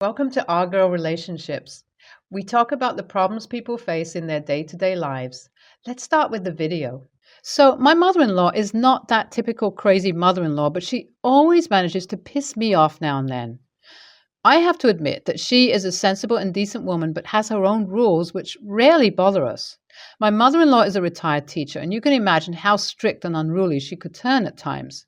Welcome to Our Girl Relationships. We talk about the problems people face in their day-to-day lives. Let's start with the video. So, my mother-in-law is not that typical crazy mother-in-law, but she always manages to piss me off now and then. I have to admit that she is a sensible and decent woman, but has her own rules which rarely bother us. My mother-in-law is a retired teacher, and you can imagine how strict and unruly she could turn at times.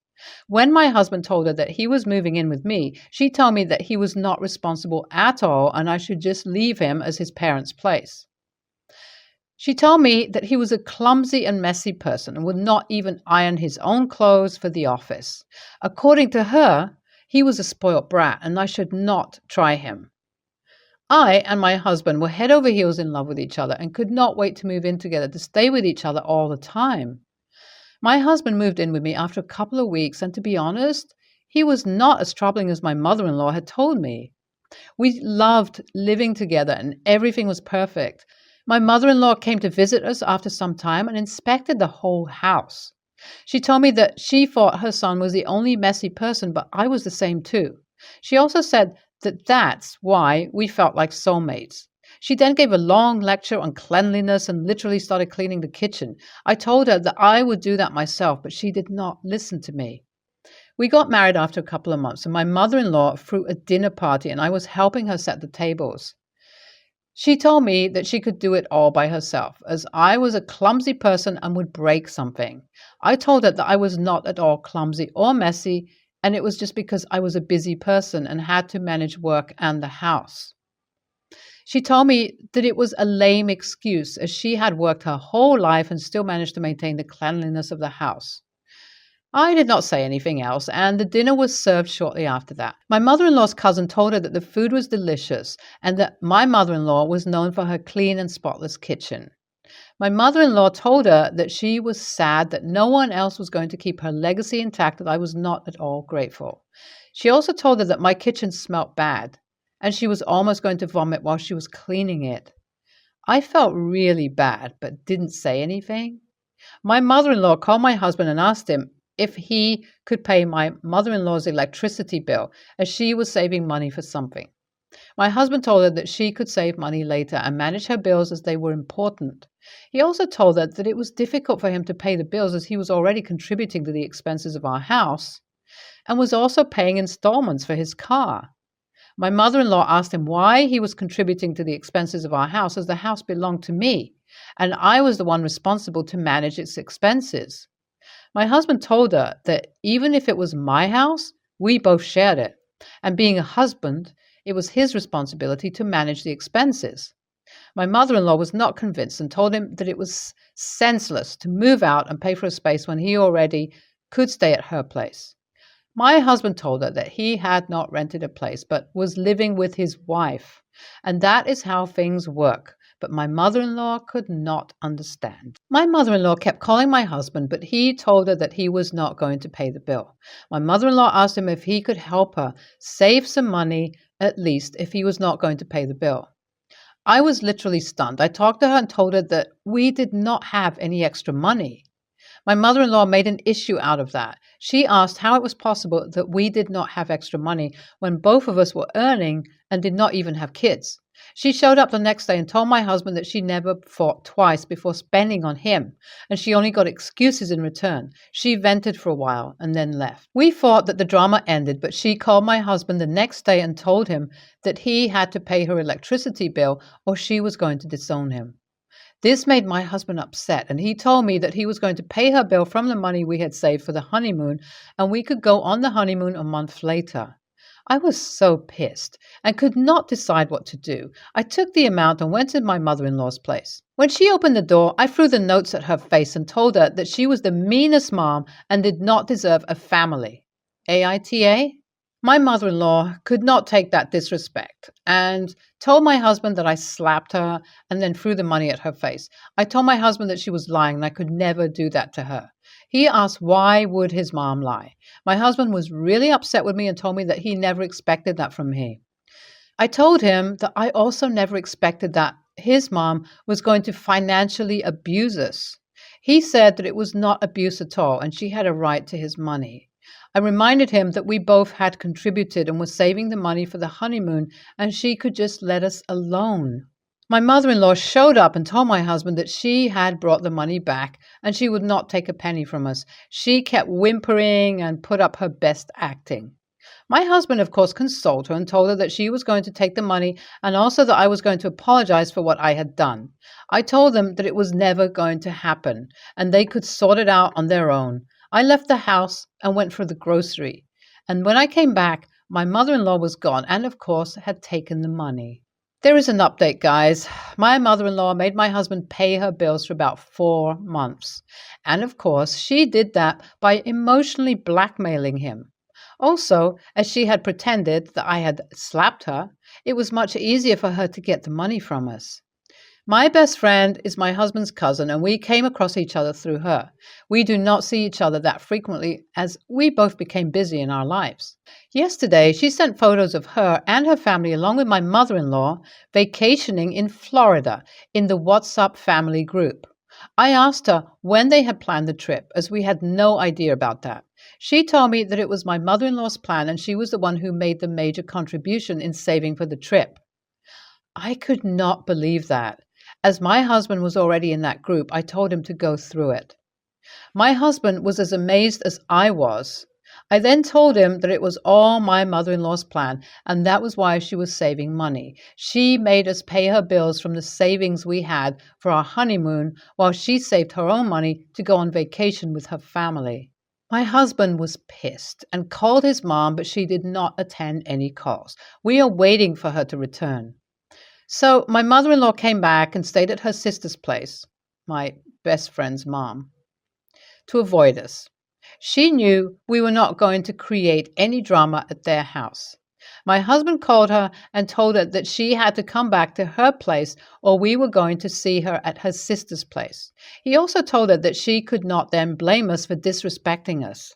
When my husband told her that he was moving in with me, she told me that he was not responsible at all and I should just leave him as his parents' place. She told me that he was a clumsy and messy person and would not even iron his own clothes for the office. According to her, he was a spoilt brat and I should not try him. I and my husband were head over heels in love with each other and could not wait to move in together to stay with each other all the time. My husband moved in with me after a couple of weeks, and to be honest, he was not as troubling as my mother-in-law had told me. We loved living together and everything was perfect. My mother-in-law came to visit us after some time and inspected the whole house. She told me that she thought her son was the only messy person, but I was the same too. She also said that that's why we felt like soulmates. She then gave a long lecture on cleanliness and literally started cleaning the kitchen. I told her that I would do that myself, but she did not listen to me. We got married after a couple of months, and my mother-in-law threw a dinner party, and I was helping her set the tables. She told me that she could do it all by herself, as I was a clumsy person and would break something. I told her that I was not at all clumsy or messy, and it was just because I was a busy person and had to manage work and the house. She told me that it was a lame excuse, as she had worked her whole life and still managed to maintain the cleanliness of the house. I did not say anything else, and the dinner was served shortly after that. My mother-in-law's cousin told her that the food was delicious and that my mother-in-law was known for her clean and spotless kitchen. My mother-in-law told her that she was sad that no one else was going to keep her legacy intact, that I was not at all grateful. She also told her that my kitchen smelt bad, and she was almost going to vomit while she was cleaning it. I felt really bad, but didn't say anything. My mother-in-law called my husband and asked him if he could pay my mother-in-law's electricity bill, as she was saving money for something. My husband told her that she could save money later and manage her bills as they were important. He also told her that it was difficult for him to pay the bills as he was already contributing to the expenses of our house and was also paying installments for his car. My mother-in-law asked him why he was contributing to the expenses of our house, as the house belonged to me, and I was the one responsible to manage its expenses. My husband told her that even if it was my house, we both shared it, and being a husband, it was his responsibility to manage the expenses. My mother-in-law was not convinced and told him that it was senseless to move out and pay for a space when he already could stay at her place. My husband told her that he had not rented a place, but was living with his wife, and that is how things work. But my mother-in-law could not understand. My mother-in-law kept calling my husband, but he told her that he was not going to pay the bill. My mother-in-law asked him if he could help her save some money, at least if he was not going to pay the bill. I was literally stunned. I talked to her and told her that we did not have any extra money. My mother-in-law made an issue out of that. She asked how it was possible that we did not have extra money when both of us were earning and did not even have kids. She showed up the next day and told my husband that she never thought twice before spending on him, and she only got excuses in return. She vented for a while and then left. We thought that the drama ended, but she called my husband the next day and told him that he had to pay her electricity bill or she was going to disown him. This made my husband upset, and he told me that he was going to pay her bill from the money we had saved for the honeymoon, and we could go on the honeymoon a month later. I was so pissed and could not decide what to do. I took the amount and went to my mother-in-law's place. When she opened the door, I threw the notes at her face and told her that she was the meanest mom and did not deserve a family. AITA? My mother-in-law could not take that disrespect and told my husband that I slapped her and then threw the money at her face. I told my husband that she was lying and I could never do that to her. He asked why would his mom lie. My husband was really upset with me and told me that he never expected that from me. I told him that I also never expected that his mom was going to financially abuse us. He said that it was not abuse at all and she had a right to his money. I reminded him that we both had contributed and were saving the money for the honeymoon and she could just let us alone. My mother-in-law showed up and told my husband that she had brought the money back and she would not take a penny from us. She kept whimpering and put up her best acting. My husband, of course, consoled her and told her that she was going to take the money and also that I was going to apologize for what I had done. I told them that it was never going to happen and they could sort it out on their own. I left the house and went for the grocery. And when I came back, my mother-in-law was gone and, of course, had taken the money. There is an update, guys. My mother-in-law made my husband pay her bills for about 4 months. And, of course, she did that by emotionally blackmailing him. Also, as she had pretended that I had slapped her, it was much easier for her to get the money from us. My best friend is my husband's cousin, and we came across each other through her. We do not see each other that frequently as we both became busy in our lives. Yesterday, she sent photos of her and her family along with my mother-in-law vacationing in Florida in the WhatsApp family group. I asked her when they had planned the trip, as we had no idea about that. She told me that it was my mother-in-law's plan and she was the one who made the major contribution in saving for the trip. I could not believe that. As my husband was already in that group, I told him to go through it. My husband was as amazed as I was. I then told him that it was all my mother-in-law's plan, and that was why she was saving money. She made us pay her bills from the savings we had for our honeymoon, while she saved her own money to go on vacation with her family. My husband was pissed and called his mom, but she did not attend any calls. We are waiting for her to return. So my mother-in-law came back and stayed at her sister's place, my best friend's mom, to avoid us. She knew we were not going to create any drama at their house. My husband called her and told her that she had to come back to her place or we were going to see her at her sister's place. He also told her that she could not then blame us for disrespecting us.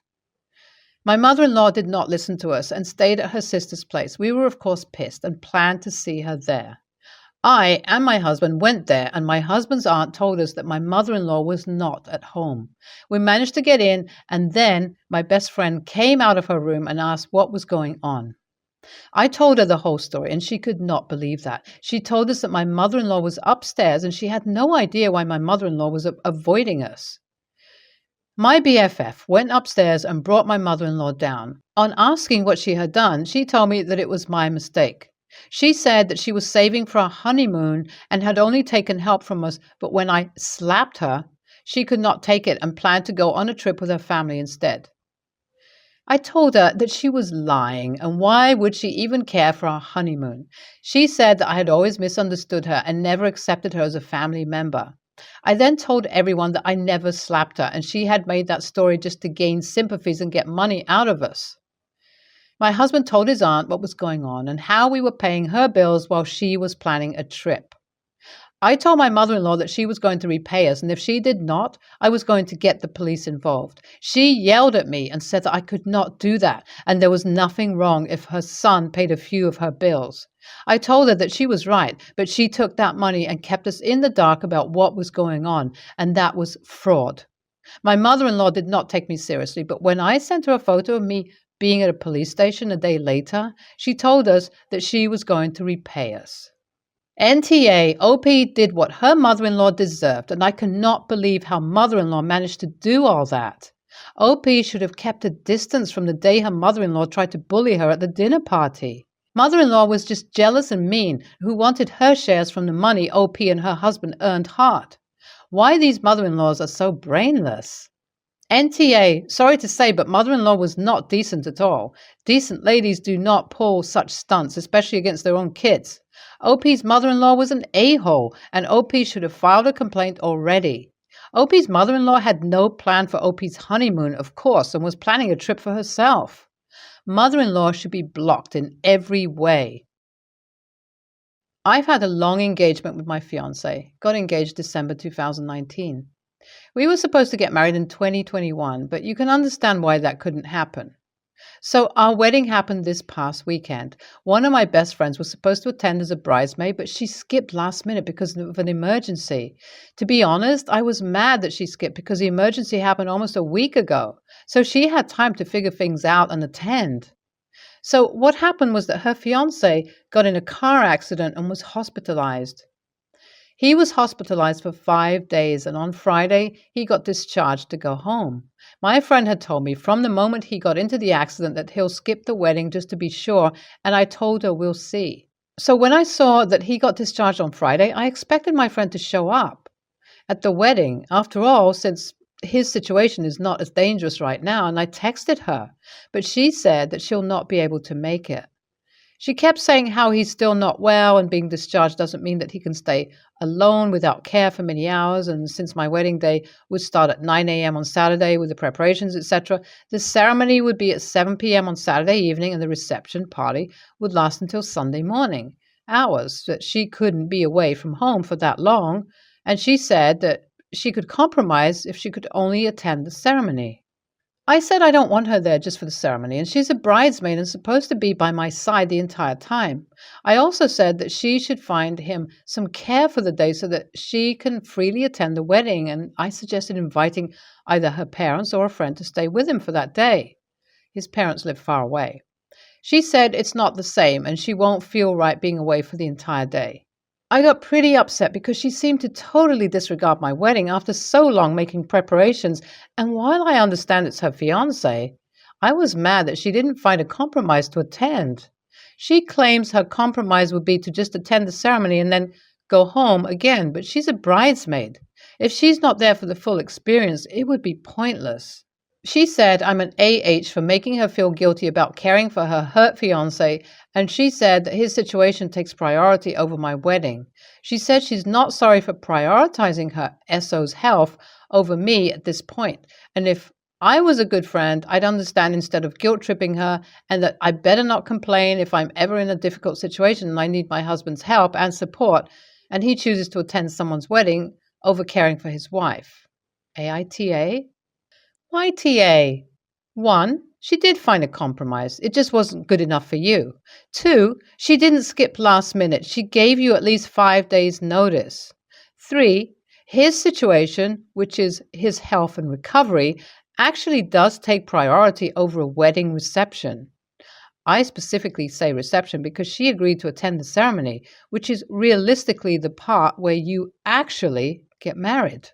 My mother-in-law did not listen to us and stayed at her sister's place. We were, of course, pissed and planned to see her there. I and my husband went there, and my husband's aunt told us that my mother-in-law was not at home. We managed to get in, and then my best friend came out of her room and asked what was going on. I told her the whole story, and she could not believe that. She told us that my mother-in-law was upstairs, and she had no idea why my mother-in-law was avoiding us. My BFF went upstairs and brought my mother-in-law down. On asking what she had done, she told me that it was my mistake. She said that she was saving for our honeymoon and had only taken help from us, but when I slapped her, she could not take it and planned to go on a trip with her family instead. I told her that she was lying, and why would she even care for our honeymoon? She said that I had always misunderstood her and never accepted her as a family member. I then told everyone that I never slapped her, and she had made that story just to gain sympathies and get money out of us. My husband told his aunt what was going on and how we were paying her bills while she was planning a trip. I told my mother-in-law that she was going to repay us, and if she did not, I was going to get the police involved. She yelled at me and said that I could not do that, and there was nothing wrong if her son paid a few of her bills. I told her that she was right, but she took that money and kept us in the dark about what was going on, and that was fraud. My mother-in-law did not take me seriously, but when I sent her a photo of me being at a police station a day later, she told us that she was going to repay us. NTA, OP did what her mother-in-law deserved, and I cannot believe how mother-in-law managed to do all that. OP should have kept a distance from the day her mother-in-law tried to bully her at the dinner party. Mother-in-law was just jealous and mean, who wanted her shares from the money OP and her husband earned hard. Why these mother-in-laws are so brainless? NTA, sorry to say, but mother-in-law was not decent at all. Decent ladies do not pull such stunts, especially against their own kids. OP's mother-in-law was an a-hole, and OP should have filed a complaint already. OP's mother-in-law had no plan for OP's honeymoon, of course, and was planning a trip for herself. Mother-in-law should be blocked in every way. I've had a long engagement with my fiancé. Got engaged December 2019. We were supposed to get married in 2021, but you can understand why that couldn't happen. So our wedding happened this past weekend. One of my best friends was supposed to attend as a bridesmaid, but she skipped last minute because of an emergency. To be honest, I was mad that she skipped because the emergency happened almost a week ago. So she had time to figure things out and attend. So what happened was that her fiance got in a car accident and was hospitalized. He was hospitalized for 5 days, and on Friday, he got discharged to go home. My friend had told me from the moment he got into the accident that he'll skip the wedding just to be sure, and I told her we'll see. So when I saw that he got discharged on Friday, I expected my friend to show up at the wedding. After all, since his situation is not as dangerous right now, and I texted her, but she said that she'll not be able to make it. She kept saying how he's still not well and being discharged doesn't mean that he can stay alone without care for many hours. And since my wedding day would start at 9 a.m. on Saturday with the preparations, etc., the ceremony would be at 7 p.m. on Saturday evening and the reception party would last until Sunday morning, hours that she couldn't be away from home for that long. And she said that she could compromise if she could only attend the ceremony. I said I don't want her there just for the ceremony, and she's a bridesmaid and supposed to be by my side the entire time. I also said that she should find him some care for the day so that she can freely attend the wedding, and I suggested inviting either her parents or a friend to stay with him for that day. His parents live far away. She said it's not the same, and she won't feel right being away for the entire day. I got pretty upset because she seemed to totally disregard my wedding after so long making preparations, and while I understand it's her fiancé, I was mad that she didn't find a compromise to attend. She claims her compromise would be to just attend the ceremony and then go home again, but she's a bridesmaid. If she's not there for the full experience, it would be pointless. She said I'm an AH for making her feel guilty about caring for her hurt fiancé, and she said that his situation takes priority over my wedding. She said she's not sorry for prioritizing her SO's health over me at this point, and if I was a good friend, I'd understand instead of guilt-tripping her, and that I better not complain if I'm ever in a difficult situation and I need my husband's help and support, and he chooses to attend someone's wedding over caring for his wife. AITA? YTA. 1. She did find a compromise. It just wasn't good enough for you. 2. She didn't skip last minute. She gave you at least 5 days' notice. 3. His situation, which is his health and recovery, actually does take priority over a wedding reception. I specifically say reception because she agreed to attend the ceremony, which is realistically the part where you actually get married.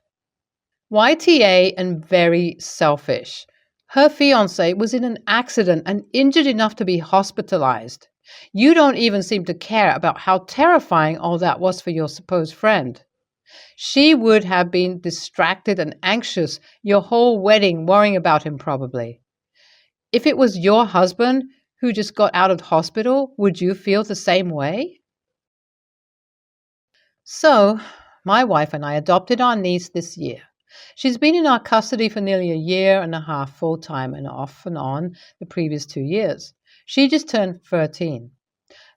YTA and very selfish. Her fiancé was in an accident and injured enough to be hospitalized. You don't even seem to care about how terrifying all that was for your supposed friend. She would have been distracted and anxious your whole wedding, worrying about him probably. If it was your husband who just got out of hospital, would you feel the same way? So, my wife and I adopted our niece this year. She's been in our custody for nearly a year and a half full-time and off and on the previous 2 years. She just turned 13.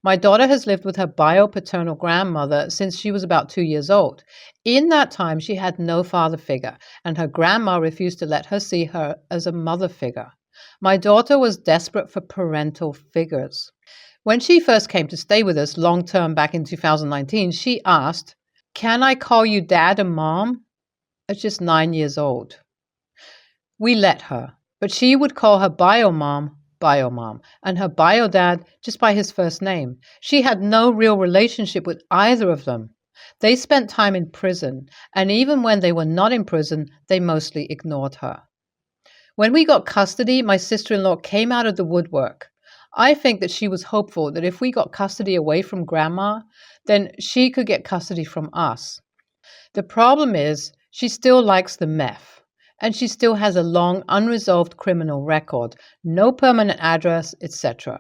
My daughter has lived with her bio-paternal grandmother since she was about 2 years old. In that time, she had no father figure, and her grandma refused to let her see her as a mother figure. My daughter was desperate for parental figures. When she first came to stay with us long-term back in 2019, she asked, "Can I call you dad and mom?" At just 9 years old. We let her, but she would call her bio mom, and her bio dad just by his first name. She had no real relationship with either of them. They spent time in prison, and even when they were not in prison, they mostly ignored her. When we got custody, my sister-in-law came out of the woodwork. I think that she was hopeful that if we got custody away from grandma, then she could get custody from us. The problem is, she still likes the meth, and she still has a long, unresolved criminal record, no permanent address, etc.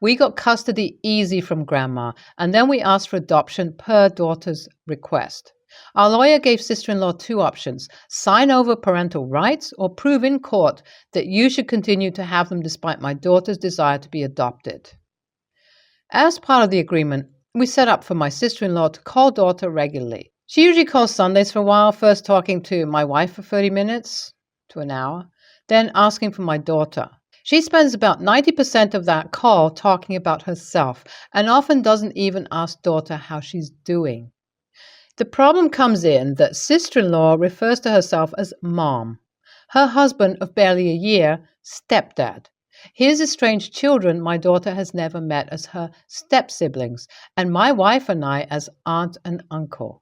We got custody easy from grandma, and then we asked for adoption per daughter's request. Our lawyer gave sister-in-law 2 options: sign over parental rights or prove in court that you should continue to have them despite my daughter's desire to be adopted. As part of the agreement, we set up for my sister-in-law to call daughter regularly. She usually calls Sundays for a while, first talking to my wife for 30 minutes to an hour, then asking for my daughter. She spends about 90% of that call talking about herself and often doesn't even ask daughter how she's doing. The problem comes in that sister-in-law refers to herself as mom, her husband of barely a year, stepdad. His estranged children my daughter has never met as her step-siblings, and my wife and I as aunt and uncle.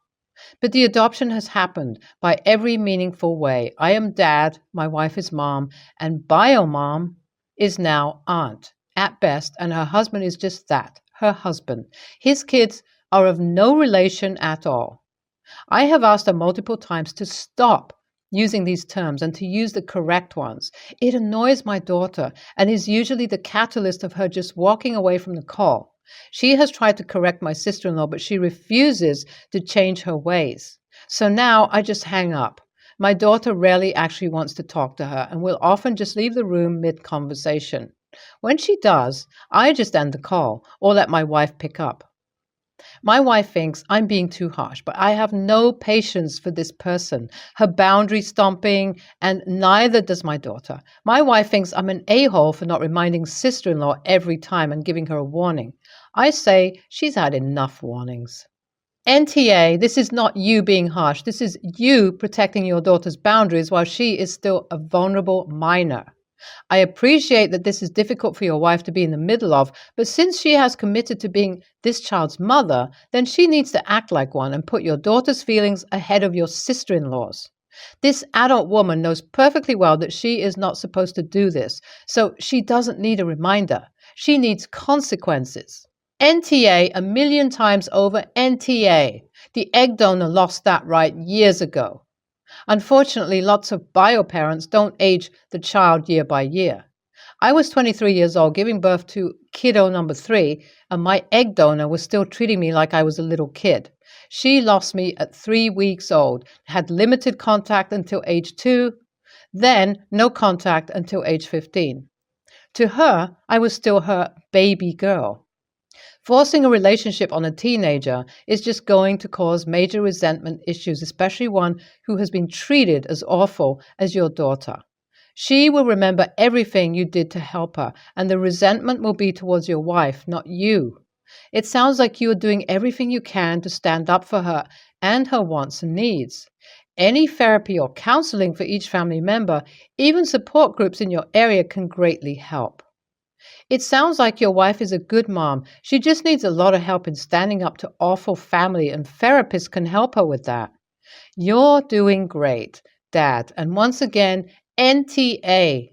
But the adoption has happened by every meaningful way. I am dad, my wife is mom, and bio-mom is now aunt, at best, and her husband is just that, her husband. His kids are of no relation at all. I have asked her multiple times to stop using these terms and to use the correct ones. It annoys my daughter and is usually the catalyst of her just walking away from the call. She has tried to correct my sister-in-law, but she refuses to change her ways. So now I just hang up. My daughter rarely actually wants to talk to her and will often just leave the room mid-conversation. When she does, I just end the call or let my wife pick up. My wife thinks I'm being too harsh, but I have no patience for this person, her boundary stomping, and neither does my daughter. My wife thinks I'm an a-hole for not reminding sister-in-law every time and giving her a warning. I say she's had enough warnings. NTA, this is not you being harsh. This is you protecting your daughter's boundaries while she is still a vulnerable minor. I appreciate that this is difficult for your wife to be in the middle of, but since she has committed to being this child's mother, then she needs to act like one and put your daughter's feelings ahead of your sister-in-law's. This adult woman knows perfectly well that she is not supposed to do this, so she doesn't need a reminder. She needs consequences. NTA a million times over NTA. The egg donor lost that right years ago. Unfortunately, lots of bio parents don't age the child year by year. I was 23 years old giving birth to kiddo number 3, and my egg donor was still treating me like I was a little kid. She lost me at 3 weeks old, had limited contact until age 2, then no contact until age 15. To her, I was still her baby girl. Forcing a relationship on a teenager is just going to cause major resentment issues, especially one who has been treated as awful as your daughter. She will remember everything you did to help her, and the resentment will be towards your wife, not you. It sounds like you are doing everything you can to stand up for her and her wants and needs. Any therapy or counseling for each family member, even support groups in your area, can greatly help. It sounds like your wife is a good mom. She just needs a lot of help in standing up to awful family, and therapists can help her with that. You're doing great, Dad. And once again, NTA.